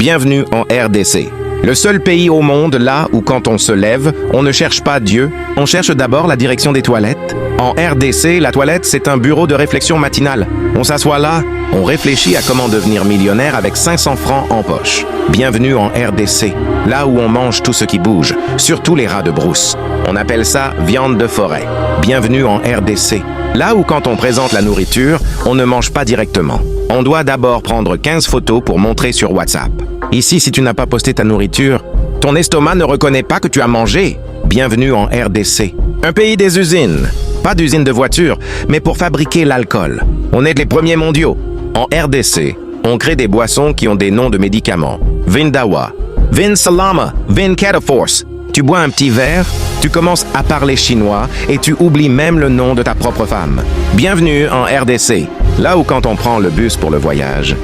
Bienvenue en RDC. Le seul pays au monde là où quand on se lève, on ne cherche pas Dieu, on cherche d'abord la direction des toilettes. En RDC, la toilette, c'est un bureau de réflexion matinale. On s'assoit là, on réfléchit à comment devenir millionnaire avec 500 francs en poche. Bienvenue en RDC, là où on mange tout ce qui bouge, surtout les rats de brousse. On appelle ça viande de forêt. Bienvenue en RDC, là où quand on présente la nourriture, on ne mange pas directement. On doit d'abord prendre 15 photos pour montrer sur WhatsApp. Ici, si tu n'as pas posté ta nourriture, ton estomac ne reconnaît pas que tu as mangé. Bienvenue en RDC. Un pays des usines. Pas d'usines de voitures, mais pour fabriquer l'alcool. On est les premiers mondiaux. En RDC, on crée des boissons qui ont des noms de médicaments. Vindawa, Vinsalama, Vincataforce. Tu bois un petit verre, tu commences à parler chinois et tu oublies même le nom de ta propre femme. Bienvenue en RDC. Là où quand on prend le bus pour le voyage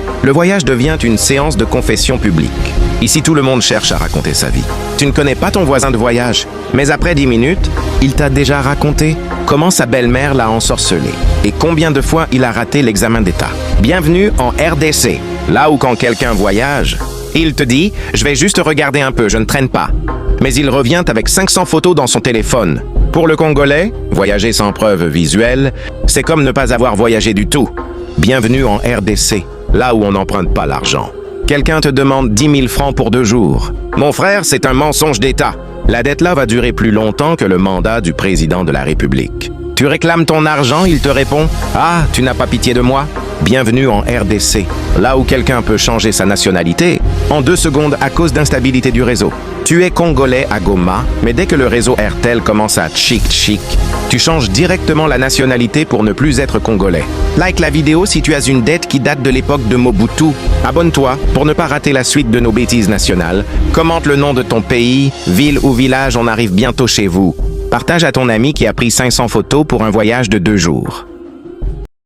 devient une séance de confession publique. Ici, tout le monde cherche à raconter sa vie. Tu ne connais pas ton voisin de voyage, mais après 10 minutes, il t'a déjà raconté comment sa belle-mère l'a ensorcelé et combien de fois il a raté l'examen d'État. Bienvenue en RDC. Là où quand quelqu'un voyage, il te dit « Je vais juste regarder un peu, je ne traîne pas ». Mais il revient avec 500 photos dans son téléphone. Pour le Congolais, voyager sans preuve visuelle, c'est comme ne pas avoir voyagé du tout. Bienvenue en RDC, là où on n'emprunte pas l'argent. Quelqu'un te demande 10 000 francs pour 2 jours. Mon frère, c'est un mensonge d'État. La dette là va durer plus longtemps que le mandat du président de la République. Tu réclames ton argent, il te répond « Ah, tu n'as pas pitié de moi ?» Bienvenue en RDC, là où quelqu'un peut changer sa nationalité en 2 secondes à cause d'instabilité du réseau. Tu es Congolais à Goma, mais dès que le réseau Airtel commence à tchic, tu changes directement la nationalité pour ne plus être Congolais. Like la vidéo si tu as une dette qui date de l'époque de Mobutu. Abonne-toi pour ne pas rater la suite de nos bêtises nationales. Commente le nom de ton pays, ville ou village, on arrive bientôt chez vous. Partage à ton ami qui a pris 500 photos pour un voyage de 2 jours.